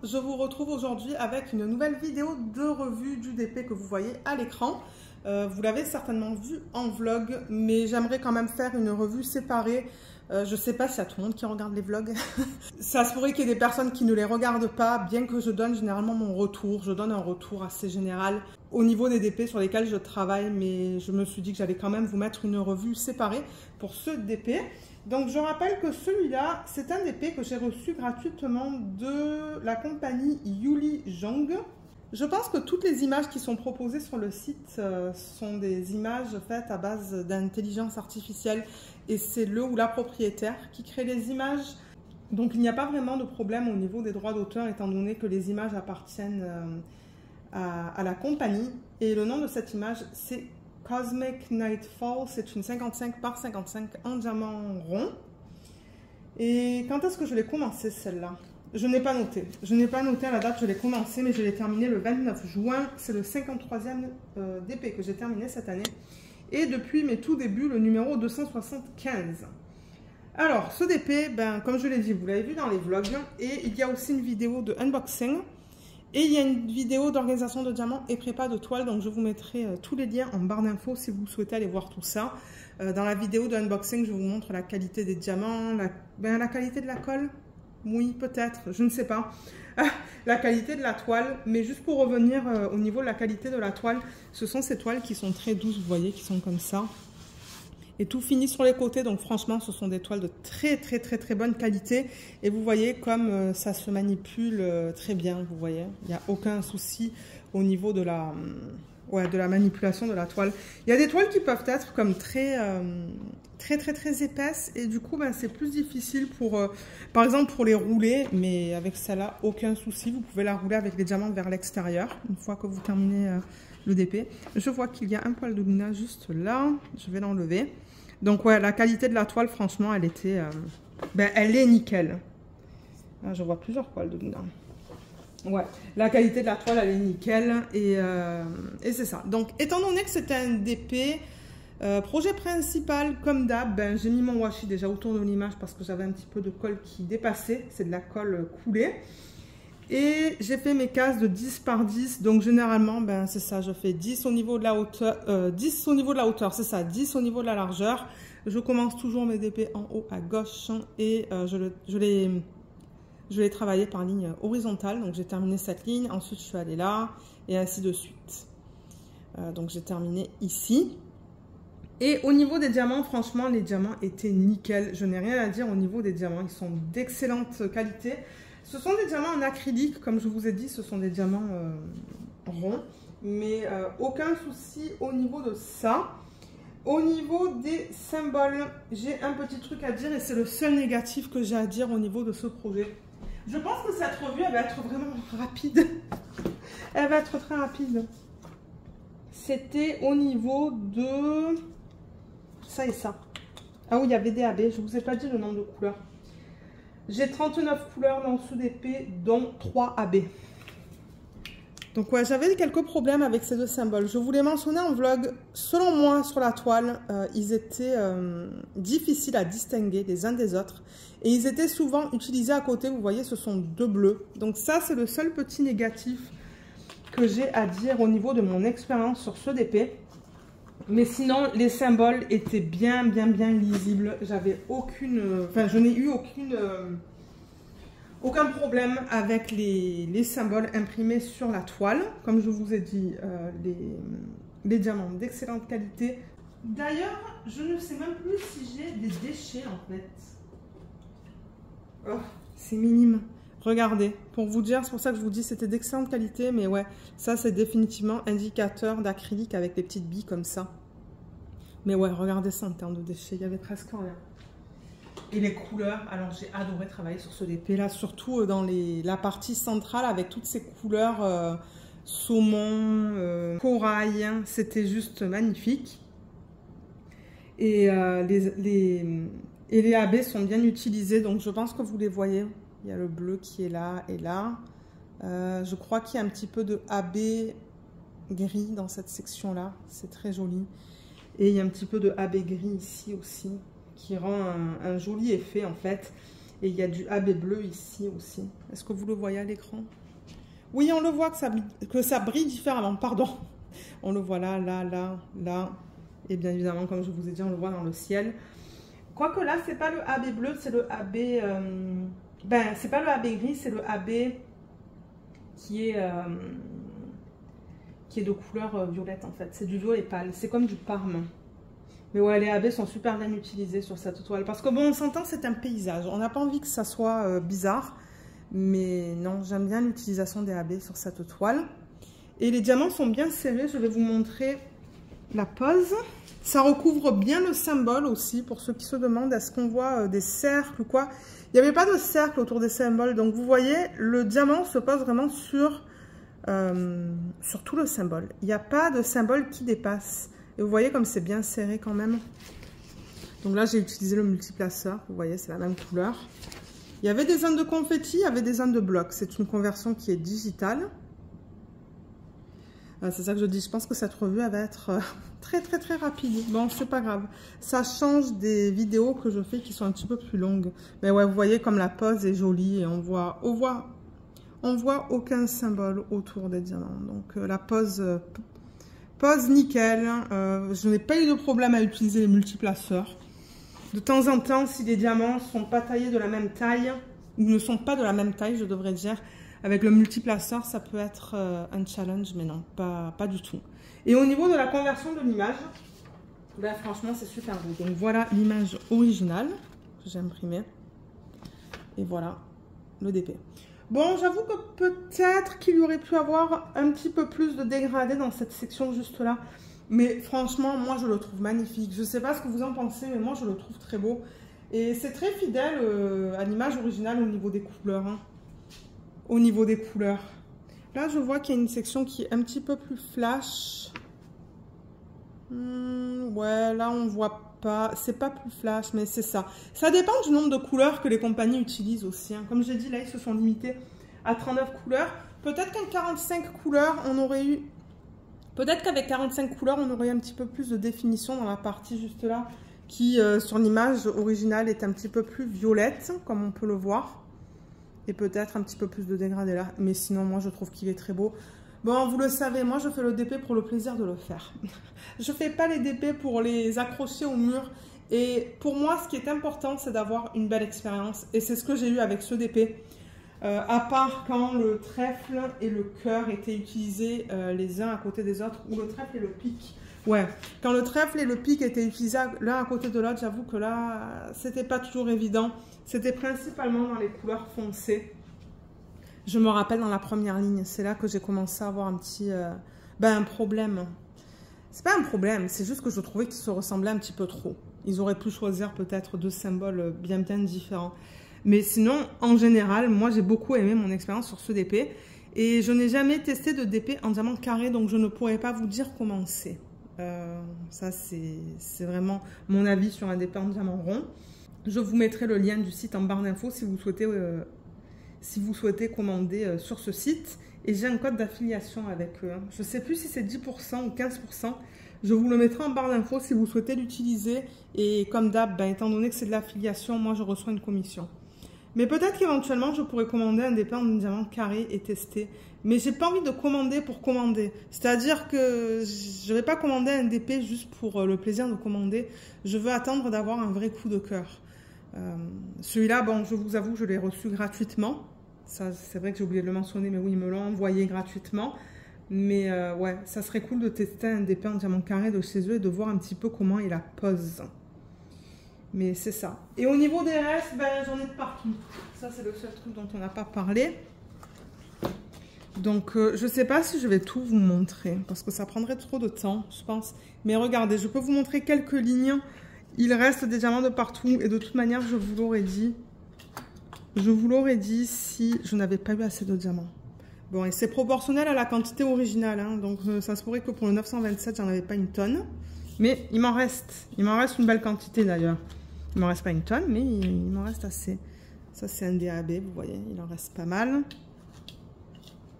je vous retrouve aujourd'hui avec une nouvelle vidéo de revue du DP que vous voyez à l'écran. Vous l'avez certainement vu en vlog, mais j'aimerais quand même faire une revue séparée. Je ne sais pas s'il y a tout le monde qui regarde les vlogs. Ça se pourrait qu'il y ait des personnes qui ne les regardent pas, bien que je donne généralement mon retour. Je donne un retour assez général au niveau des DP sur lesquels je travaille, mais je me suis dit que j'allais quand même vous mettre une revue séparée pour ce DP. Donc je rappelle que celui-là, c'est un DP que j'ai reçu gratuitement de la compagnie Yuli Jong. Je pense que toutes les images qui sont proposées sur le site sont des images faites à base d'intelligence artificielle et c'est le ou la propriétaire qui crée les images. Donc il n'y a pas vraiment de problème au niveau des droits d'auteur étant donné que les images appartiennent à la compagnie. Et le nom de cette image, c'est Cosmic Nightfall. C'est une 55 par 55 en diamant rond. Et quand est-ce que je l'ai commencé celle-là? Je n'ai pas noté. Je n'ai pas noté à la date, je l'ai commencé, mais je l'ai terminé le 29 juin. C'est le 53e DP que j'ai terminé cette année. Et depuis mes tout débuts, le numéro 275. Alors, ce DP, comme je l'ai dit, vous l'avez vu dans les vlogs. Et il y a aussi une vidéo de unboxing. Et il y a une vidéo d'organisation de diamants et prépa de toile. Donc, je vous mettrai tous les liens en barre d'infos si vous souhaitez aller voir tout ça. Dans la vidéo de unboxing, je vous montre la qualité des diamants, la qualité de la colle. Oui, peut-être, je ne sais pas. La qualité de la toile, mais juste pour revenir au niveau de la qualité de la toile, ce sont ces toiles qui sont très douces, vous voyez, qui sont comme ça. Et tout fini sur les côtés, donc franchement, ce sont des toiles de très bonne qualité. Et vous voyez comme ça se manipule très bien, vous voyez. Il n'y a aucun souci au niveau de la manipulation de la toile. Il y a des toiles qui peuvent être comme très épaisses et du coup c'est plus difficile pour par exemple pour les rouler, mais avec celle-là aucun souci, vous pouvez la rouler avec les diamants vers l'extérieur une fois que vous terminez le DP. Je vois qu'il y a un poil de luna juste là, je vais l'enlever. Donc ouais, la qualité de la toile franchement elle était elle est nickel. Ah, je vois plusieurs poils de luna. Ouais, la qualité de la toile elle est nickel et c'est ça. Donc étant donné que c'était un DP projet principal comme d'hab, j'ai mis mon washi déjà autour de l'image parce que j'avais un petit peu de colle qui dépassait, c'est de la colle coulée. Et j'ai fait mes cases de 10 par 10, donc généralement c'est ça, je fais 10 au niveau de la hauteur, 10 au niveau de la hauteur, c'est ça, 10 au niveau de la largeur. Je commence toujours mes DP en haut à gauche et je l'ai travaillé par ligne horizontale, donc j'ai terminé cette ligne, ensuite je suis allée là et ainsi de suite. Donc j'ai terminé ici. Et au niveau des diamants, franchement, les diamants étaient nickel. Je n'ai rien à dire au niveau des diamants. Ils sont d'excellente qualité. Ce sont des diamants en acrylique, comme je vous ai dit, ce sont des diamants ronds. Mais aucun souci au niveau de ça. Au niveau des symboles, j'ai un petit truc à dire et c'est le seul négatif que j'ai à dire au niveau de ce projet. Je pense que cette revue, elle va être vraiment rapide. Elle va être très rapide. C'était au niveau de... ça et ça. Ah oui, il y avait des AB. Je ne vous ai pas dit le nombre de couleurs. J'ai 39 couleurs dans ce DP, dont 3 AB. Donc ouais, j'avais quelques problèmes avec ces deux symboles. Je vous l'ai mentionné en vlog. Selon moi, sur la toile, ils étaient difficiles à distinguer les uns des autres. Et ils étaient souvent utilisés à côté. Vous voyez, ce sont deux bleus. Donc ça, c'est le seul petit négatif que j'ai à dire au niveau de mon expérience sur ce DP. Mais sinon, les symboles étaient bien lisibles. J'avais je n'ai eu aucun problème avec les symboles imprimés sur la toile. Comme je vous ai dit, les diamants d'excellente qualité. D'ailleurs, je ne sais même plus si j'ai des déchets en fait. Oh, c'est minime. Regardez, pour vous dire, c'est pour ça que je vous dis c'était d'excellente qualité, mais ouais, ça c'est définitivement indicateur d'acrylique avec des petites billes comme ça. Mais ouais, regardez ça en termes de déchets, il y avait presque rien. Et les couleurs, alors j'ai adoré travailler sur ce DP là, surtout dans la partie centrale avec toutes ces couleurs saumon, corail, hein, c'était juste magnifique. Et les AB sont bien utilisés, donc je pense que vous les voyez. Il y a le bleu qui est là et là. Je crois qu'il y a un petit peu de AB gris dans cette section-là. C'est très joli. Et il y a un petit peu de AB gris ici aussi, qui rend un joli effet en fait. Et il y a du AB bleu ici aussi. Est-ce que vous le voyez à l'écran? Oui, on le voit que ça brille différemment, pardon. On le voit là, là, là, là. Et bien évidemment, comme je vous ai dit, on le voit dans le ciel. Quoique là, c'est pas le AB bleu, c'est le AB... ben, c'est pas le AB gris, c'est le AB qui est de couleur violette en fait. C'est du violet pâle, c'est comme du parme. Mais ouais, les AB sont super bien utilisés sur cette toile. Parce que bon, on s'entend, c'est un paysage. On n'a pas envie que ça soit bizarre. Mais non, j'aime bien l'utilisation des AB sur cette toile. Et les diamants sont bien serrés. Je vais vous montrer la pose. Ça recouvre bien le symbole aussi. Pour ceux qui se demandent, est-ce qu'on voit des cercles ou quoi? Il n'y avait pas de cercle autour des symboles. Donc vous voyez, le diamant se pose vraiment sur tout le symbole. Il n'y a pas de symbole qui dépasse. Et vous voyez comme c'est bien serré quand même. Donc là, j'ai utilisé le multiplaceur. Vous voyez, c'est la même couleur. Il y avait des zones de confetti, il y avait des zones de blocs. C'est une conversion qui est digitale. C'est ça que je dis. Je pense que cette revue elle va être très rapide. Bon, c'est pas grave. Ça change des vidéos que je fais qui sont un petit peu plus longues. Mais ouais, vous voyez comme la pose est jolie et on voit aucun symbole autour des diamants. Donc la pose nickel. Je n'ai pas eu de problème à utiliser les multiplaceurs. De temps en temps, si les diamants ne sont pas taillés de la même taille, ou ne sont pas de la même taille, je devrais dire, avec le multiplaceur, ça peut être un challenge, mais non, pas du tout. Et au niveau de la conversion de l'image, ben, franchement, c'est super beau. Donc voilà l'image originale que j'ai imprimée. Et voilà le DP. Bon, j'avoue que peut-être qu'il y aurait pu avoir un petit peu plus de dégradé dans cette section juste là. Mais franchement, moi, je le trouve magnifique. Je ne sais pas ce que vous en pensez, mais moi, je le trouve très beau. Et c'est très fidèle à l'image originale au niveau des couleurs. Hein. Au niveau des couleurs. Là, je vois qu'il y a une section qui est un petit peu plus flash. Ouais, là, on voit pas. C'est pas plus flash, mais c'est ça. Ça dépend du nombre de couleurs que les compagnies utilisent aussi. Hein. Comme j'ai dit, là, ils se sont limités à 39 couleurs. Peut-être qu'en 45 couleurs, on aurait eu... Peut-être qu'avec 45 couleurs, on aurait un petit peu plus de définition dans la partie juste là, qui sur l'image originale est un petit peu plus violette, comme on peut le voir. Et peut-être un petit peu plus de dégradé là. Mais sinon, moi, je trouve qu'il est très beau. Bon, vous le savez, moi, je fais le DP pour le plaisir de le faire. Je ne fais pas les DP pour les accrocher au mur. Et pour moi, ce qui est important, c'est d'avoir une belle expérience. Et c'est ce que j'ai eu avec ce DP. À part quand le trèfle et le cœur étaient utilisés les uns à côté des autres, ou le trèfle et le pic. Ouais, quand le trèfle et le pic étaient utilisés l'un à côté de l'autre, j'avoue que là, c'était pas toujours évident. C'était principalement dans les couleurs foncées. Je me rappelle dans la première ligne, c'est là que j'ai commencé à avoir un petit un problème. C'est pas un problème, c'est juste que je trouvais qu'ils se ressemblaient un petit peu trop. Ils auraient pu choisir peut-être deux symboles bien différents. Mais sinon, en général, moi j'ai beaucoup aimé mon expérience sur ce DP. Et je n'ai jamais testé de DP en diamant carré, donc je ne pourrais pas vous dire comment c'est. Ça, c'est vraiment mon avis sur un DP en diamant rond. Je vous mettrai le lien du site en barre d'infos si vous souhaitez commander sur ce site. Et j'ai un code d'affiliation avec eux. Je ne sais plus si c'est 10% ou 15%. Je vous le mettrai en barre d'infos si vous souhaitez l'utiliser. Et comme d'hab, étant donné que c'est de l'affiliation, moi je reçois une commission. Mais peut-être qu'éventuellement, je pourrais commander un DP en diamant carré et tester. Mais j'ai pas envie de commander pour commander. C'est-à-dire que je vais pas commander un DP juste pour le plaisir de commander. Je veux attendre d'avoir un vrai coup de cœur. Celui-là, bon, je vous avoue, je l'ai reçu gratuitement. Ça, c'est vrai que j'ai oublié de le mentionner, mais oui, ils me l'ont envoyé gratuitement. Mais ouais, ça serait cool de tester un DP en diamant carré de chez eux et de voir un petit peu comment il la pose. Mais c'est ça. Et au niveau des restes, j'en ai de partout. Ça, c'est le seul truc dont on n'a pas parlé. Donc, je ne sais pas si je vais tout vous montrer, parce que ça prendrait trop de temps, je pense. Mais regardez, je peux vous montrer quelques lignes. Il reste des diamants de partout. Et de toute manière, je vous l'aurais dit. Je vous l'aurais dit si je n'avais pas eu assez de diamants. Bon, et c'est proportionnel à la quantité originale. Hein, donc, ça se pourrait que pour le 927, j'en avais pas une tonne. Mais il m'en reste. Il m'en reste une belle quantité d'ailleurs. Il m'en reste pas une tonne, mais il m'en reste assez. Ça, c'est un DAB, vous voyez, il en reste pas mal.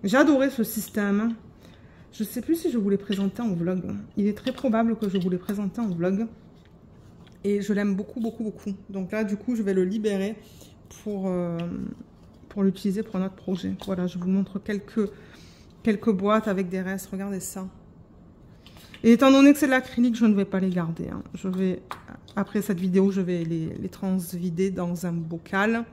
J'ai adoré ce système. Je ne sais plus si je vous l'ai présenté en vlog. Il est très probable que je vous l'ai présenté en vlog. Et je l'aime beaucoup, beaucoup, beaucoup. Donc là, du coup, je vais le libérer pour l'utiliser pour un autre projet. Voilà, je vous montre quelques boîtes avec des restes. Regardez ça. Et étant donné que c'est de l'acrylique, je ne vais pas les garder. Hein. Après cette vidéo, je vais les transvider dans un bocal.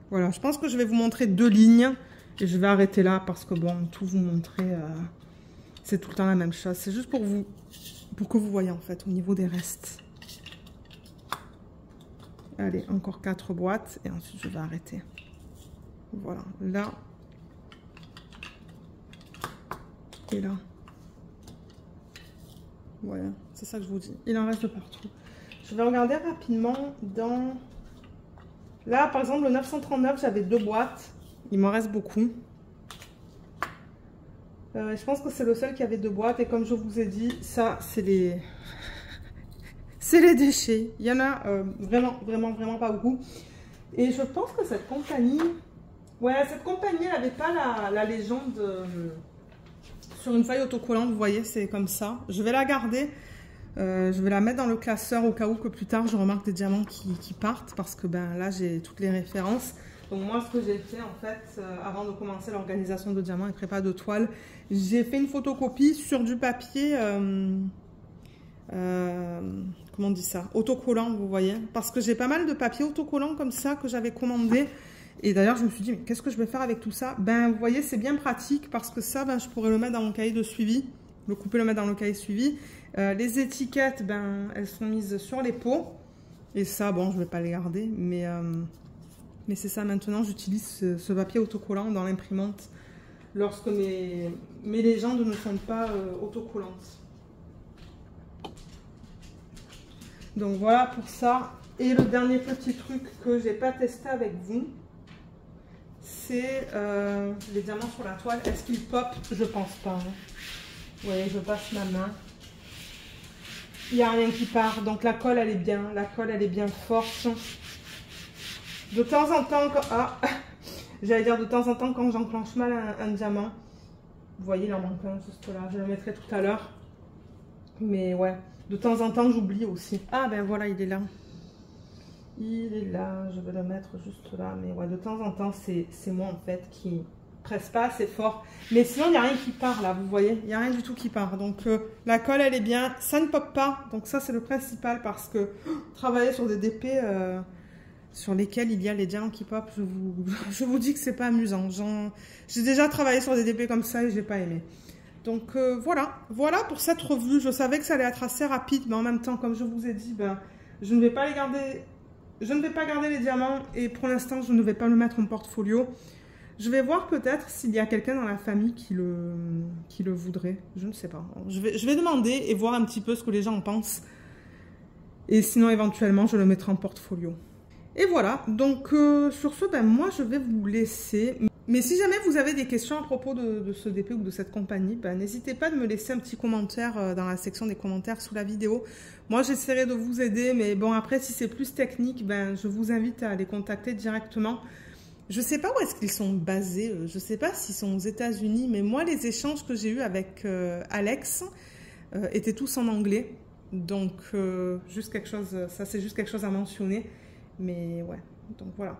Voilà, je pense que je vais vous montrer 2 lignes. Et je vais arrêter là parce que bon, tout vous montrer, c'est tout le temps la même chose. C'est juste pour que vous voyez en fait au niveau des restes. Allez, encore 4 boîtes et ensuite je vais arrêter. Voilà, là. Et là. Voilà, c'est ça que je vous dis. Il en reste de partout. Je vais regarder rapidement dans... Là, par exemple, le 939, j'avais 2 boîtes. Il m'en reste beaucoup. Je pense que c'est le seul qui avait 2 boîtes. Et comme je vous ai dit, ça, c'est les... c'est les déchets. Il y en a vraiment pas beaucoup. Et je pense que cette compagnie... Ouais, cette compagnie, elle n'avait pas la légende sur une feuille autocollante. Vous voyez, c'est comme ça. Je vais la garder. Je vais la mettre dans le classeur au cas où que plus tard, je remarque des diamants qui partent. Parce que ben, là, j'ai toutes les références. Donc moi, ce que j'ai fait, en fait, avant de commencer l'organisation de diamants et prépa de toile, j'ai fait une photocopie sur du papier, comment on dit ça, autocollant, vous voyez. Parce que j'ai pas mal de papier autocollant comme ça que j'avais commandé. Et d'ailleurs, je me suis dit, mais qu'est-ce que je vais faire avec tout ça? Ben, vous voyez, c'est bien pratique parce que ça, ben, je pourrais le mettre dans mon cahier de suivi. Le couper, le mettre dans le cahier de suivi. Les étiquettes, ben, elles sont mises sur les pots. Et ça, bon, je ne vais pas les garder, mais c'est ça, maintenant, j'utilise ce papier autocollant dans l'imprimante lorsque mes légendes ne sont pas autocollantes. Donc, voilà pour ça. Et le dernier petit truc que j'ai pas testé avec vous, c'est les diamants sur la toile. Est-ce qu'ils pop? Je pense pas. Hein. Vous voyez, je passe ma main. Il n'y a rien qui part. Donc, la colle, elle est bien. La colle, elle est bien forte. De temps en temps, j'allais dire de temps en temps, quand j'enclenche mal un diamant, vous voyez, il en manque un juste là, je le mettrai tout à l'heure. Mais ouais, de temps en temps, j'oublie aussi. Ah ben voilà, il est là. Il est là, je vais le mettre juste là. Mais ouais, de temps en temps, c'est moi en fait qui presse pas assez fort. Mais sinon, il n'y a rien qui part là, vous voyez, il n'y a rien du tout qui part. Donc la colle, elle est bien, ça ne pop pas. Donc ça, c'est le principal parce que travailler sur des DP... sur lesquels il y a les diamants qui pop, je vous dis que c'est pas amusant. J'ai déjà travaillé sur des DP comme ça et j'ai pas aimé. Donc voilà pour cette revue. Je savais que ça allait être assez rapide, mais en même temps, comme je vous ai dit, ben, je ne vais pas les garder. Je ne vais pas garder les diamants et pour l'instant, je ne vais pas le mettre en portfolio. Je vais voir peut-être s'il y a quelqu'un dans la famille qui le voudrait. Je ne sais pas. Je vais demander et voir un petit peu ce que les gens en pensent. Et sinon, éventuellement, je le mettrai en portfolio. Et voilà, donc sur ce, ben, moi je vais vous laisser. Mais si jamais vous avez des questions à propos de ce DP ou de cette compagnie, ben, n'hésitez pas de me laisser un petit commentaire dans la section des commentaires sous la vidéo. Moi j'essaierai de vous aider, mais bon après si c'est plus technique, ben, je vous invite à les contacter directement. Je ne sais pas où est-ce qu'ils sont basés, je ne sais pas s'ils sont aux États-Unis, mais moi les échanges que j'ai eus avec Alex étaient tous en anglais. Donc juste quelque chose, ça c'est juste quelque chose à mentionner. Mais ouais, donc voilà.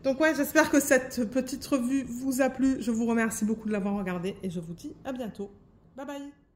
Donc ouais, j'espère que cette petite revue vous a plu. Je vous remercie beaucoup de l'avoir regardée et je vous dis à bientôt. Bye bye.